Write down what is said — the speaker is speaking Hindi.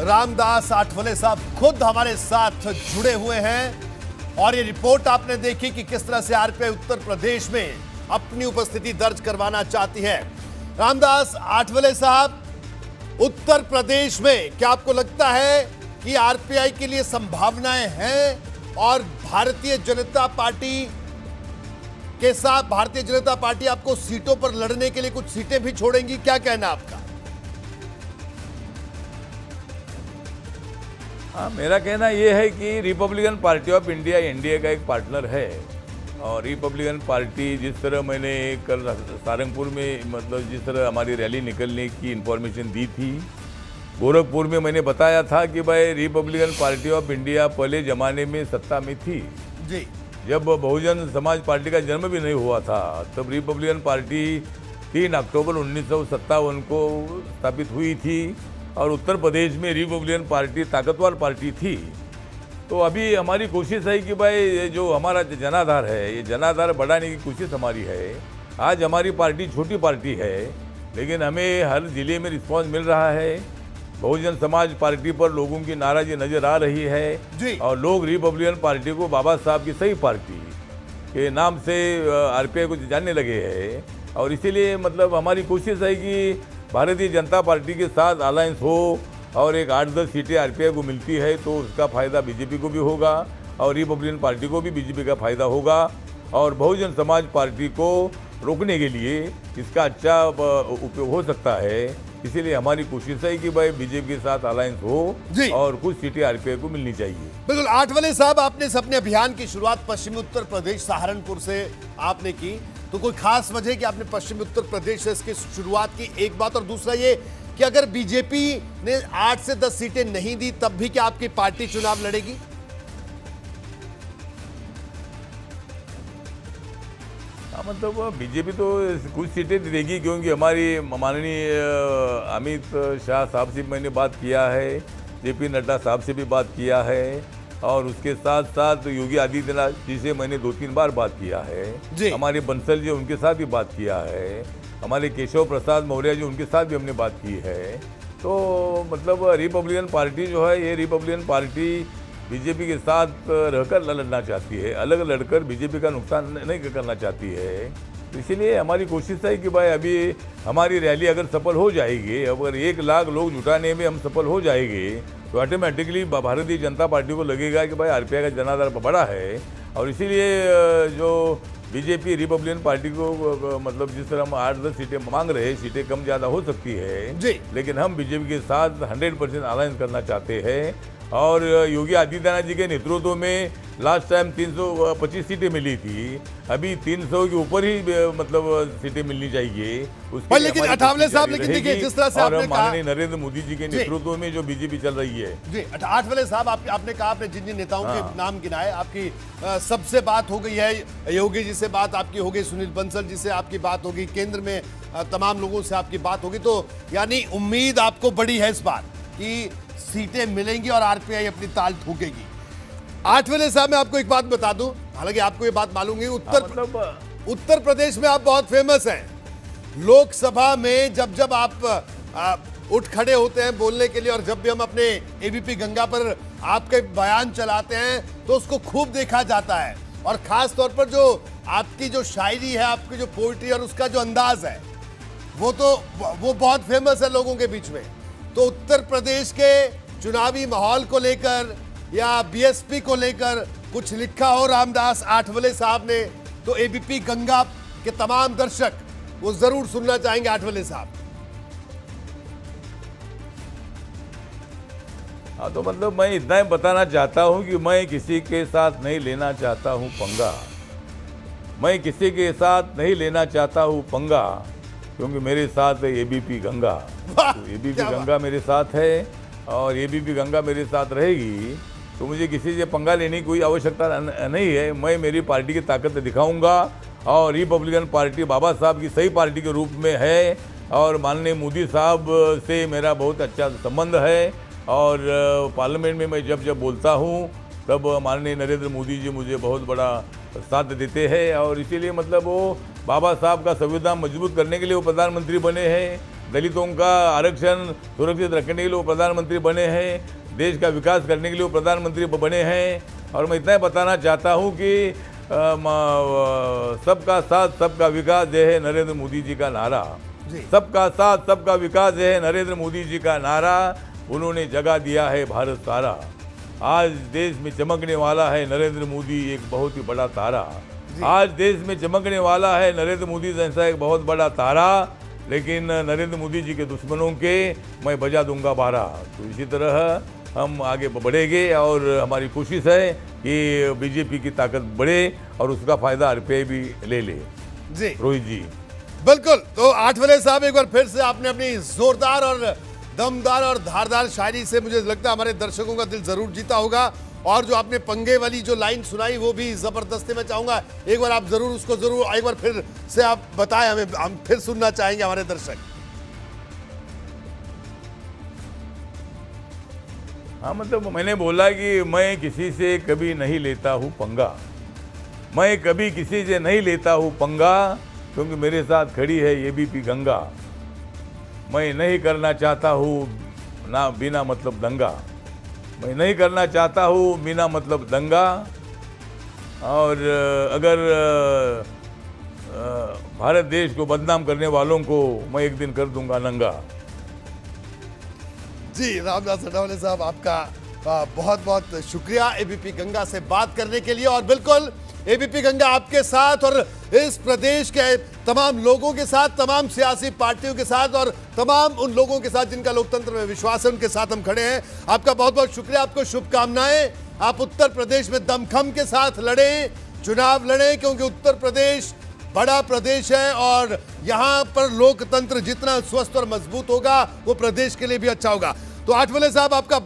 रामदास आठवले साहब खुद हमारे साथ जुड़े हुए हैं और ये रिपोर्ट आपने देखी कि किस तरह से आरपीआई उत्तर प्रदेश में अपनी उपस्थिति दर्ज करवाना चाहती है। रामदास आठवले साहब, उत्तर प्रदेश में क्या आपको लगता है कि आरपीआई के लिए संभावनाएं हैं और भारतीय जनता पार्टी के साथ भारतीय जनता पार्टी आपको सीटों पर लड़ने के लिए कुछ सीटें भी छोड़ेंगी? क्या कहना आपका? हाँ, मेरा कहना यह है कि Republican party of India NDA का एक पार्टनर है और रिपब्लिकन पार्टी जिस तरह मैंने कल सारंगपुर में मतलब जिस तरह हमारी रैली निकलने की इन्फॉर्मेशन दी थी, गोरखपुर में मैंने बताया था कि भाई रिपब्लिकन पार्टी ऑफ इंडिया पहले ज़माने में सत्ता में थी जी। जब बहुजन समाज पार्टी का जन्म भी नहीं हुआ था तब रिपब्लिकन पार्टी 3 अक्टूबर 1957 को स्थापित हुई थी और उत्तर प्रदेश में रिपब्लिकन पार्टी ताकतवर पार्टी थी। तो अभी हमारी कोशिश है कि भाई ये जो हमारा जनाधार है, ये जनाधार बढ़ाने की कोशिश हमारी है। आज हमारी पार्टी छोटी पार्टी है लेकिन हमें हर जिले में रिस्पांस मिल रहा है। बहुजन समाज पार्टी पर लोगों की नाराजगी नजर आ रही है और लोग रिपब्लिकन पार्टी को बाबा साहब की सही पार्टी के नाम से आरपीआई को जानने लगे हैं और इसीलिए मतलब हमारी कोशिश है कि भारतीय जनता पार्टी के साथ अलायंस हो और एक 8-10 सीटें आरपीआई को मिलती है तो उसका फ़ायदा बीजेपी को भी होगा और रिपब्लिकन पार्टी को भी बीजेपी का फ़ायदा होगा और बहुजन समाज पार्टी को रोकने के लिए इसका अच्छा उपयोग हो सकता है। इसीलिए हमारी कोशिश है कि भाई बीजेपी के साथ अलायंस हो और कुछ सीटें आरपीआई को मिलनी चाहिए। बिल्कुल। आठवले साहब, आपने अपने अभियान की शुरुआत पश्चिमी उत्तर प्रदेश सहारनपुर से आपने की, तो कोई खास वजह कि आपने पश्चिमी उत्तर प्रदेश से इसकी शुरुआत की? एक बात, और दूसरा ये कि अगर बीजेपी ने 8 से 10 सीटें नहीं दी तब भी क्या आपकी पार्टी चुनाव लड़ेगी? हाँ, मतलब बीजेपी तो कुछ सीटें देगी क्योंकि हमारी माननीय अमित शाह साहब से मैंने बात किया है, जेपी नड्डा साहब से भी बात किया है और उसके साथ साथ योगी आदित्यनाथ जी से मैंने 2-3 बार बात किया है। हमारे बंसल जी उनके साथ भी बात किया है, हमारे केशव प्रसाद मौर्य जी उनके साथ भी हमने बात की है। तो मतलब रिपब्लिकन पार्टी जो है ये रिपब्लिकन पार्टी बीजेपी के साथ रहकर लड़ना चाहती है, अलग लड़कर बीजेपी का नुकसान नहीं करना चाहती है। इसीलिए हमारी कोशिश है कि भाई अभी हमारी रैली अगर सफल हो जाएगी, अगर 1 लाख लोग जुटाने में हम सफल हो जाएंगे तो ऑटोमेटिकली भारतीय जनता पार्टी को लगेगा कि भाई आरपीआई का जनाधार बड़ा है और इसीलिए जो बीजेपी रिपब्लिकन पार्टी को मतलब जिस तरह हम 8-10 सीटें मांग रहे हैं, सीटें कम ज़्यादा हो सकती है लेकिन हम बीजेपी के साथ 100% अलायंस करना चाहते हैं और योगी आदित्यनाथ जी के नेतृत्व में लास्ट टाइम 325 सीटें मिली थी, अभी 300 के ऊपर ही मतलब सीटें मिलनी चाहिए उसके। लेकिन आठवले साहब, लेकिन देखिए जिस तरह से आपने कहा माननीय नरेंद्र मोदी जी के नेतृत्व में जो बीजेपी चल रही है जी। आठवले साहब, आपने कहा, आपने जिन जिन नेताओं के नाम गिनाए, आपकी सबसे बात हो गई है, योगी जी से बात आपकी हो गई, सुनील बंसल जी से आपकी बात होगी, केंद्र में तमाम लोगों से आपकी बात होगी, तो यानी उम्मीद आपको बड़ी है इस बार कि सीटें मिलेंगी और आरपीआई अपनी ताल ठोकेगी। आठवले साहब, मैं आपको एक बात बता दूं, हालांकि आपको ये बात मालूम है, उत्तर प्रदेश में आप बहुत फेमस हैं। लोकसभा में जब आप उठ खड़े होते हैं बोलने के लिए और जब भी हम अपने एबीपी गंगा पर आपके बयान चलाते हैं तो उसको खूब देखा जाता है और खास तौर पर जो आपकी जो शायरी है, आपकी जो पोइट्री और उसका जो अंदाज है वो बहुत फेमस है लोगों के बीच में। तो उत्तर प्रदेश के चुनावी माहौल को लेकर या बीएसपी को लेकर कुछ लिखा हो रामदास आठवले साहब ने तो एबीपी गंगा के तमाम दर्शक वो जरूर सुनना चाहेंगे। आठवले साहब, हाँ, तो मतलब मैं इतना ही बताना चाहता हूँ कि मैं किसी के साथ नहीं लेना चाहता हूँ पंगा, मैं किसी के साथ नहीं लेना चाहता हूँ पंगा क्योंकि मेरे साथ है एबीपी गंगा। तो एबीपी गंगा मेरे साथ है और एबीपी गंगा मेरे साथ रहेगी तो मुझे किसी से पंगा लेने की कोई आवश्यकता नहीं है। मैं मेरी पार्टी की ताकत दिखाऊंगा और रिपब्लिकन पार्टी बाबा साहब की सही पार्टी के रूप में है और माननीय मोदी साहब से मेरा बहुत अच्छा संबंध है और पार्लियामेंट में मैं जब बोलता हूँ तब माननीय नरेंद्र मोदी जी मुझे बहुत बड़ा साथ देते हैं और इसीलिए मतलब वो बाबा साहब का संविधान मजबूत करने के लिए वो प्रधानमंत्री बने हैं। दलितों का आरक्षण सुरक्षित रखने के लिए वो प्रधानमंत्री बने हैं, देश का विकास करने के लिए वो प्रधानमंत्री बने हैं। और मैं इतना ही बताना चाहता हूँ कि सबका साथ सबका विकास जो है नरेंद्र मोदी जी का नारा, सबका साथ सबका विकास जो है नरेंद्र मोदी जी का नारा, उन्होंने जगा दिया है भारत सारा। आज देश में चमकने वाला है नरेंद्र मोदी एक बहुत ही बड़ा तारा। आज देश में चमकने वाला है नरेंद्र मोदी जैसा एक बहुत बड़ा तारा, लेकिन नरेंद्र मोदी जी के दुश्मनों के मैं बजा दूंगा बारा। तो इसी तरह हम आगे बढ़ेंगे और हमारी कोशिश है कि बीजेपी की ताकत बढ़े और उसका फायदा आरपीआई भी ले ले। जी रोहित जी, बिल्कुल। तो आठवले साहब, एक बार फिर से आपने अपनी जोरदार और दमदार और धारदार शायरी से मुझे लगता है हमारे दर्शकों का दिल जरूर जीता होगा। और जो आपने पंगे वाली जो लाइन सुनाई वो भी जबरदस्त है। मैं चाहूंगा एक बार आप जरूर उसको जरूर एक बार फिर से आप बताएं हमें, हम फिर सुनना चाहेंगे हमारे दर्शक। हाँ, मतलब मैंने बोला कि मैं किसी से कभी नहीं लेता हूँ पंगा, मैं कभी किसी से नहीं लेता हूँ पंगा, क्योंकि मेरे साथ खड़ी है एबीपी गंगा। मैं नहीं करना चाहता हूँ ना बिना मतलब दंगा, मैं नहीं करना चाहता हूँ बिना मतलब दंगा। और अगर भारत देश को बदनाम करने वालों को मैं एक दिन कर दूंगा नंगा। जी रामदास अठावले साहब, आपका बहुत बहुत शुक्रिया एबीपी गंगा से बात करने के लिए। और बिल्कुल एबीपी गंगा आपके साथ और इस प्रदेश के तमाम लोगों के साथ, तमाम सियासी पार्टियों के साथ और तमाम उन लोगों के साथ जिनका लोकतंत्र में विश्वास है, उनके साथ हम खड़े हैं। आपका बहुत बहुत शुक्रिया, आपको शुभकामनाएं। आप उत्तर प्रदेश में दमखम के साथ लड़ें, चुनाव लड़ें, क्योंकि उत्तर प्रदेश बड़ा प्रदेश है और यहां पर लोकतंत्र जितना स्वस्थ और मजबूत होगा वो प्रदेश के लिए भी अच्छा होगा। तो आठवले साहब, आपका